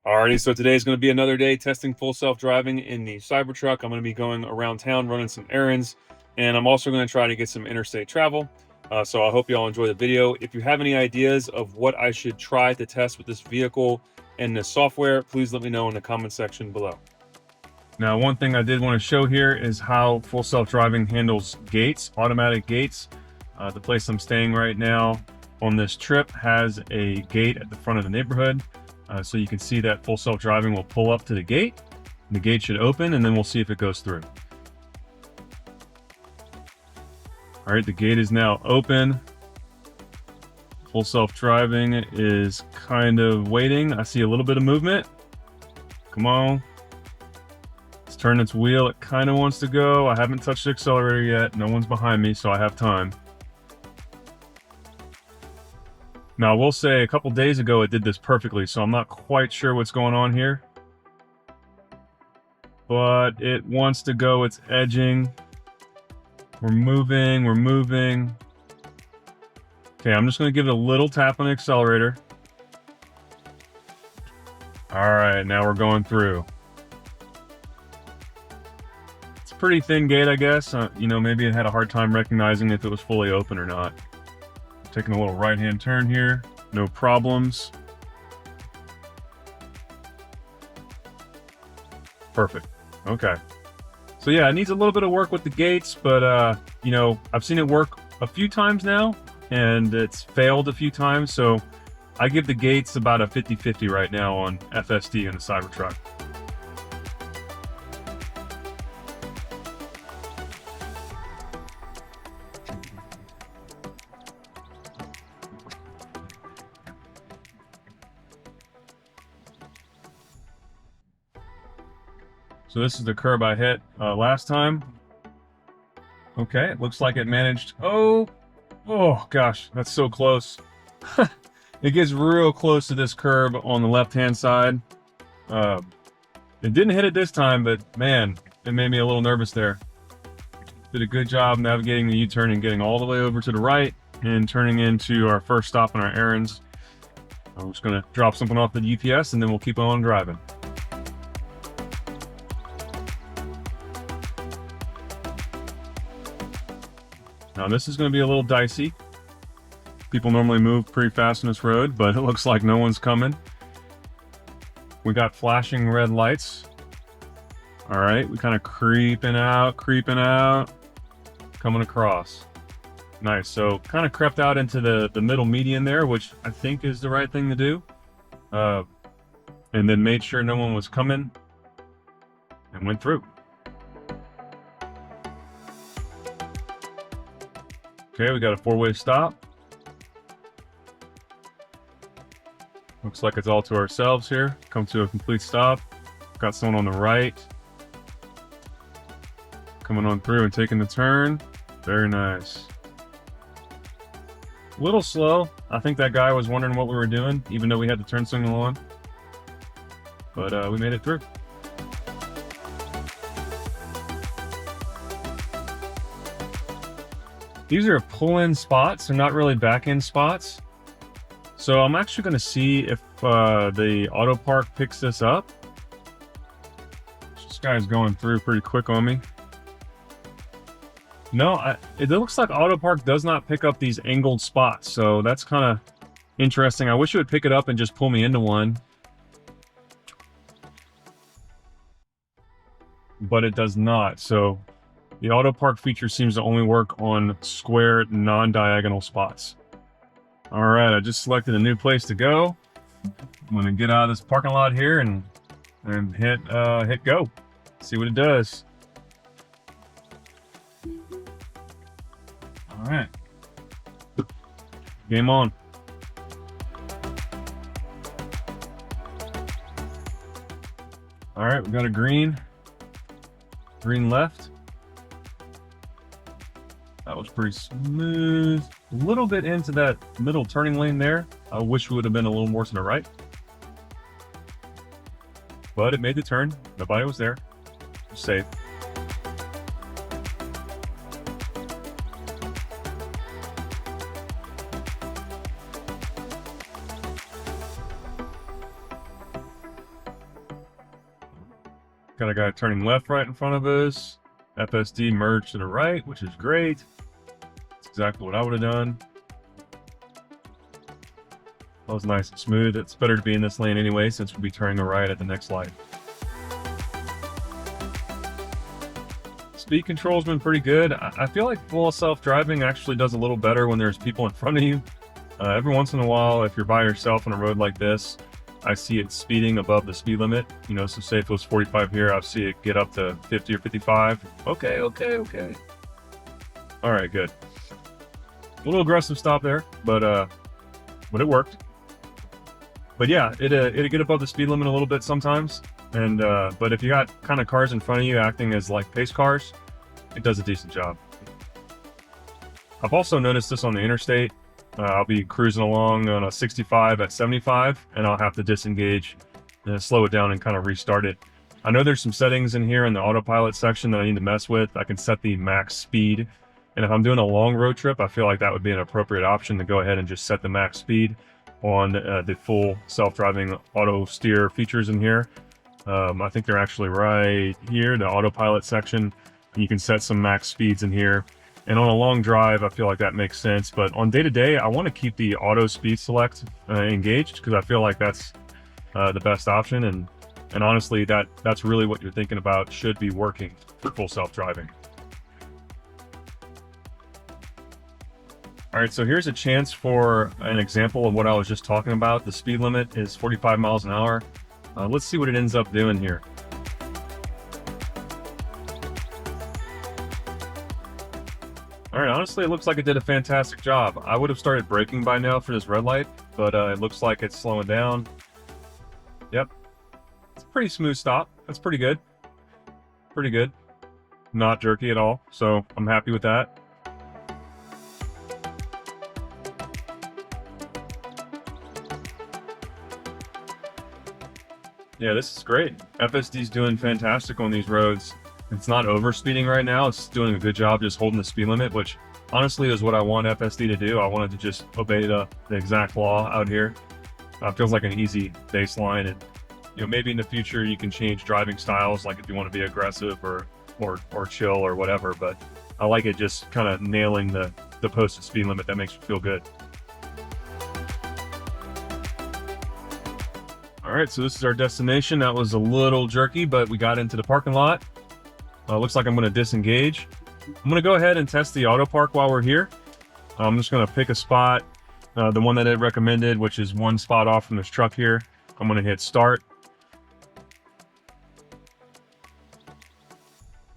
Alrighty, so today is going to be another day testing full self-driving in the Cybertruck. I'm going to be going around town running some errands, and I'm also going to try to get some interstate travel. So I hope you all enjoy the video. If you have any ideas of what I should try to test with this vehicle and the software, please let me know in the comment section below. Now, one thing I did want to show here is how full self-driving handles gates, automatic gates. The place I'm staying right now on this trip has a gate at the front of the neighborhood. So you can see that full self-driving will pull up to the gate. The gate should open, and then we'll see if it goes through. All right, the gate is now open. Full self-driving is kind of waiting. I see a little bit of movement. Come on. It's turned its wheel. It kind of wants to go. I haven't touched the accelerator yet. No one's behind me, so I have time. Now, I will say a couple days ago it did this perfectly, so I'm not quite sure what's going on here. But it wants to go, it's edging. We're moving, we're moving. Okay, I'm just gonna give it a little tap on the accelerator. All right, now we're going through. It's a pretty thin gate, I guess. You know, maybe it had a hard time recognizing if it was fully open or not. Taking a little right-hand turn here, no problems. Perfect. Okay. So yeah, it needs a little bit of work with the gates, but you know, I've seen it work a few times now, and it's failed a few times, so I give the gates about a 50-50 right now on FSD and the Cybertruck. So this is the curb I hit last time. Okay, it looks like it managed. Oh gosh, that's so close. It gets real close to this curb on the left-hand side. It didn't hit it this time, but man, it made me a little nervous there. Did a good job navigating the U-turn and getting all the way over to the right and turning into our first stop on our errands. I'm just gonna drop something off the UPS and then we'll keep on driving. Now this is going to be a little dicey. People normally move pretty fast on this road, but it looks like no one's coming. We got flashing red lights. All right, we kind of creeping out, coming across. Nice, so kind of crept out into the middle median there, which I think is the right thing to do. And then made sure no one was coming and went through. Okay, we got a four-way stop. Looks like it's all to ourselves here. Come to a complete stop. Got someone on the right. Coming on through and taking the turn. Very nice. A little slow. I think that guy was wondering what we were doing, even though we had the turn signal on. But we made it through. These are pull-in spots, they're not really back-end spots. So I'm actually going to see if the auto park picks this up. This guy's going through pretty quick on me. No, it looks like auto park does not pick up these angled spots, so that's kind of interesting. I wish it would pick it up and just pull me into one. But it does not, so the auto park feature seems to only work on square, non-diagonal spots. All right, I just selected a new place to go. I'm gonna get out of this parking lot here and hit go. See what it does. All right, game on. All right, we got a green left. That was pretty smooth. A little bit into that middle turning lane there. I wish we would have been a little more to the right. But it made the turn. Nobody was there. Safe. Got a guy turning left right in front of us. FSD merged to the right, which is great. That's exactly what I would have done. That was nice and smooth. It's better to be in this lane anyway, since we'll be turning to right at the next light. Speed control's been pretty good. I feel like full self-driving actually does a little better when there's people in front of you. Every once in a while, if you're by yourself on a road like this, I see it speeding above the speed limit. You know, so say if it was 45 here, I'll see it get up to 50 or 55. Okay. All right, good. A little aggressive stop there, but it worked. But yeah, it'd get above the speed limit a little bit sometimes. And but if you got kind of cars in front of you acting as like pace cars, it does a decent job. I've also noticed this on the interstate. I'll be cruising along on a 65 at 75, and I'll have to disengage and slow it down and kind of restart it. I know there's some settings in here in the autopilot section that I need to mess with. I can set the max speed, and if I'm doing a long road trip, I feel like that would be an appropriate option to go ahead and just set the max speed on the full self-driving auto steer features in here. I think they're actually right here, the autopilot section. You can set some max speeds in here. And on a long drive, I feel like that makes sense. But on day-to-day, I want to keep the auto speed select engaged, because I feel like that's the best option. And honestly, that's really what you're thinking about should be working for full self-driving. All right, so here's a chance for an example of what I was just talking about. The speed limit is 45 miles an hour. Let's see what it ends up doing here. All right, honestly, it looks like it did a fantastic job. I would have started braking by now for this red light, but it looks like it's slowing down. Yep, it's a pretty smooth stop. That's pretty good. Pretty good. Not jerky at all, so I'm happy with that. Yeah, this is great. FSD's doing fantastic on these roads. It's not overspeeding right now. It's doing a good job just holding the speed limit, which honestly is what I want FSD to do. I wanted to just obey the exact law out here. Feels like an easy baseline, and you know, maybe in the future you can change driving styles, like if you want to be aggressive or chill or whatever. But I like it just kind of nailing the posted speed limit. That makes me feel good. All right, so this is our destination. That was a little jerky, but we got into the parking lot. Looks like I'm going to disengage. I'm going to go ahead and test the auto park while we're here. I'm just going to pick a spot, the one that it recommended, which is one spot off from this truck here. I'm going to hit start.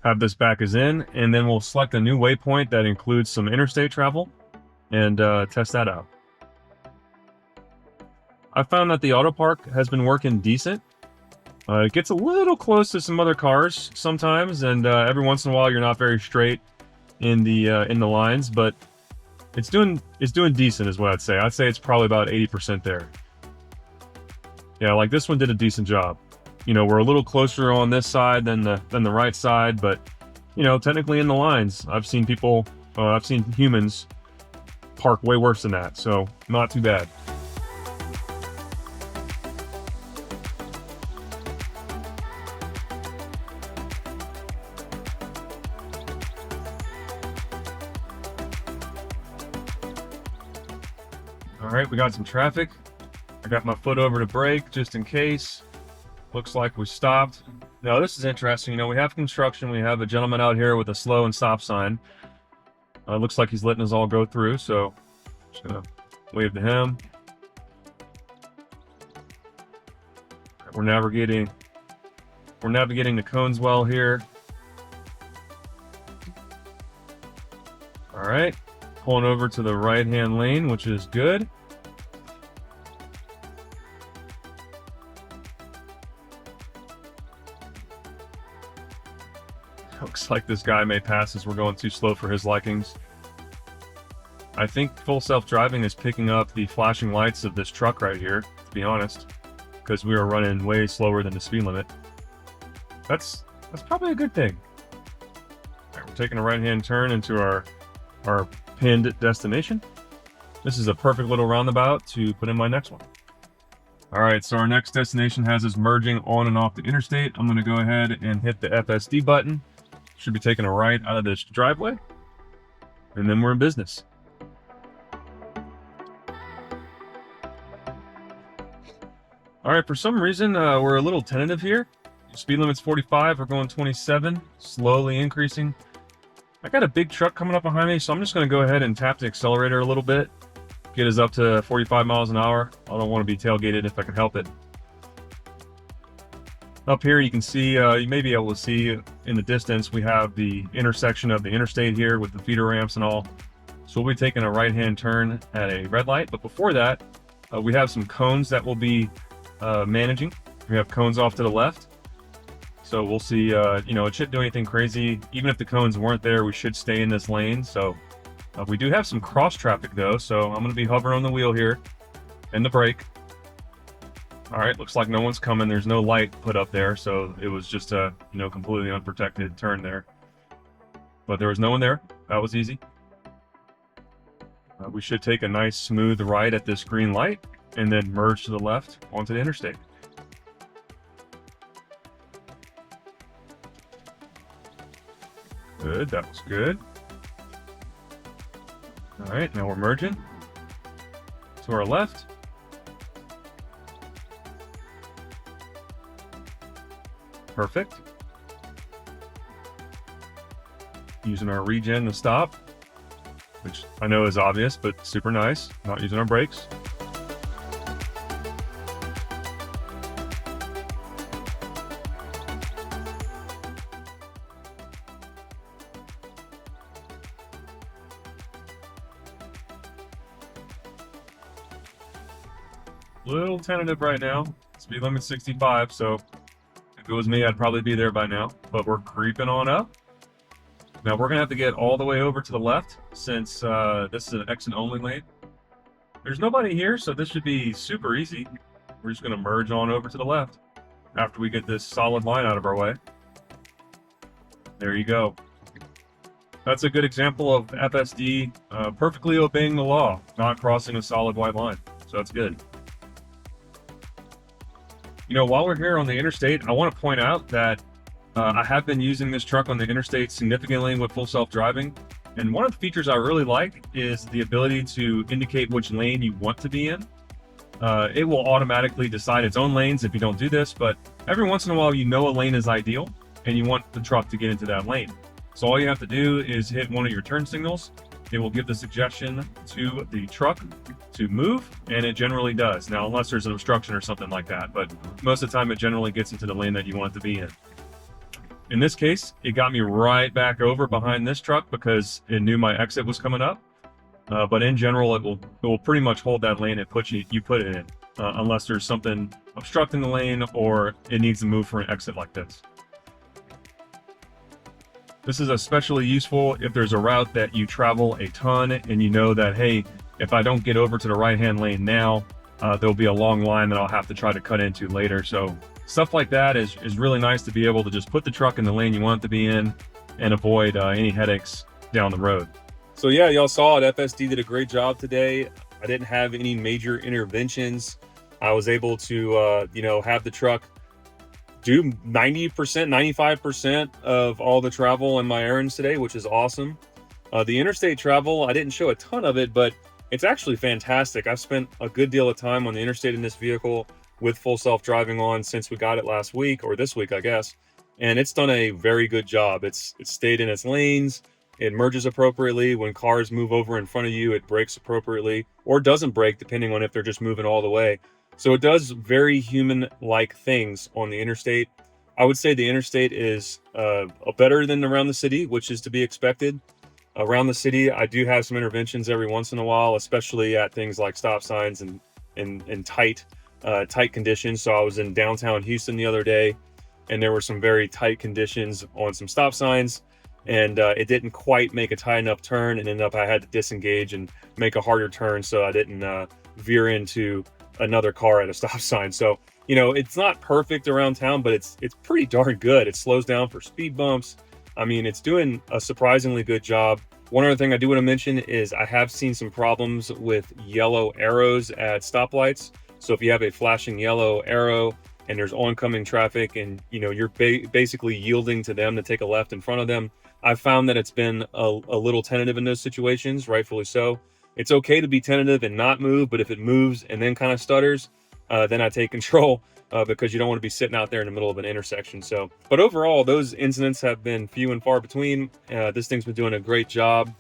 Have this back as in, and then we'll select a new waypoint that includes some interstate travel and test that out. I found that the auto park has been working decent. It gets a little close to some other cars sometimes, and every once in a while you're not very straight in the lines, but it's doing decent is what I'd say. I'd say it's probably about 80% there. Yeah, like this one did a decent job. You know, we're a little closer on this side than the right side, but you know, technically in the lines, I've seen humans park way worse than that, so not too bad. All right, we got some traffic. I got my foot over to brake just in case. Looks like we stopped. Now this is interesting. You know, we have construction. We have a gentleman out here with a slow and stop sign. Looks like he's letting us all go through, so just gonna wave to him. We're navigating the cones well here. All right, pulling over to the right-hand lane, which is good. Looks like this guy may pass as we're going too slow for his likings. I think full self-driving is picking up the flashing lights of this truck right here, to be honest, because we are running way slower than the speed limit. That's probably a good thing. All right, we're taking a right-hand turn into our pinned destination. This is a perfect little roundabout to put in my next one. All right, so our next destination has us merging on and off the interstate. I'm going to go ahead and hit the FSD button. Should be taking a right out of this driveway, and then we're in business. All right, for some reason, we're a little tentative here. Speed limit's 45, we're going 27, slowly increasing. I got a big truck coming up behind me, so I'm just going to go ahead and tap the accelerator a little bit. Get us up to 45 miles an hour. I don't want to be tailgated if I can help it. Up here you can see, you may be able to see in the distance, we have the intersection of the interstate here with the feeder ramps and all. So we'll be taking a right-hand turn at a red light, but before that, we have some cones that we'll be managing. We have cones off to the left. So we'll see, you know, it shouldn't do anything crazy. Even if the cones weren't there, we should stay in this lane. So we do have some cross traffic though, so I'm going to be hovering on the wheel here and the brake. All right, looks like no one's coming. There's no light put up there, so it was just a, you know, completely unprotected turn there. But there was no one there. That was easy. We should take a nice smooth right at this green light and then merge to the left onto the interstate. Good, that was good. All right, now we're merging to our left. Perfect. Using our regen to stop, which I know is obvious, but super nice. Not using our brakes. Little tentative right now. Speed limit 65, so if it was me, I'd probably be there by now, but we're creeping on up. Now we're gonna have to get all the way over to the left since this is an exit only lane. There's nobody here, so this should be super easy. We're just gonna merge on over to the left after we get this solid line out of our way. There you go. That's a good example of FSD perfectly obeying the law, not crossing a solid white line. So that's good. You know, while we're here on the interstate, I want to point out that I have been using this truck on the interstate significantly with full self-driving. And one of the features I really like is the ability to indicate which lane you want to be in. It will automatically decide its own lanes if you don't do this, but every once in a while you know a lane is ideal and you want the truck to get into that lane. So all you have to do is hit one of your turn signals. It will give the suggestion to the truck to move, and it generally does. Now, unless there's an obstruction or something like that, but most of the time it generally gets into the lane that you want it to be in. In this case, it got me right back over behind this truck because it knew my exit was coming up. But in general, it will pretty much hold that lane it you put it in, unless there's something obstructing the lane or it needs to move for an exit like this. This is especially useful if there's a route that you travel a ton and you know that, hey, if I don't get over to the right-hand lane now, there'll be a long line that I'll have to try to cut into later. So stuff like that is really nice to be able to just put the truck in the lane you want it to be in and avoid any headaches down the road. So yeah, y'all saw it. FSD did a great job today. I didn't have any major interventions. I was able to, you know, have the truck do 90%, 95% of all the travel in my errands today, which is awesome. The interstate travel, I didn't show a ton of it, but it's actually fantastic. I've spent a good deal of time on the interstate in this vehicle with full self-driving on since we got it last week, or this week, I guess. And it's done a very good job. It's stayed in its lanes. It merges appropriately. When cars move over in front of you, it brakes appropriately, or doesn't brake, depending on if they're just moving all the way. So it does very human-like things on the interstate. I would say the interstate is better than around the city, which is to be expected. Around the city, I do have some interventions every once in a while, especially at things like stop signs and tight conditions. So I was in downtown Houston the other day, and there were some very tight conditions on some stop signs, and it didn't quite make a tight enough turn, and ended up I had to disengage and make a harder turn so I didn't veer into another car at a stop sign. So, you know, it's not perfect around town, but it's pretty darn good. It slows down for speed bumps. I mean, it's doing a surprisingly good job. One other thing I do want to mention is I have seen some problems with yellow arrows at stoplights. So if you have a flashing yellow arrow and there's oncoming traffic and you're basically yielding to them to take a left in front of them, I've found that it's been a little tentative in those situations, rightfully so. It's okay to be tentative and not move, but if it moves and then kind of stutters, then I take control because you don't want to be sitting out there in the middle of an intersection. So, but overall, those incidents have been few and far between. This thing's been doing a great job.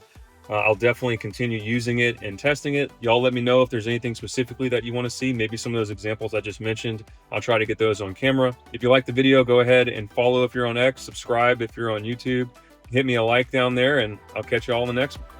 I'll definitely continue using it and testing it. Y'all let me know if there's anything specifically that you want to see. Maybe some of those examples I just mentioned, I'll try to get those on camera. If you like the video, go ahead and follow if you're on X, subscribe if you're on YouTube. Hit me a like down there, and I'll catch you all in the next one.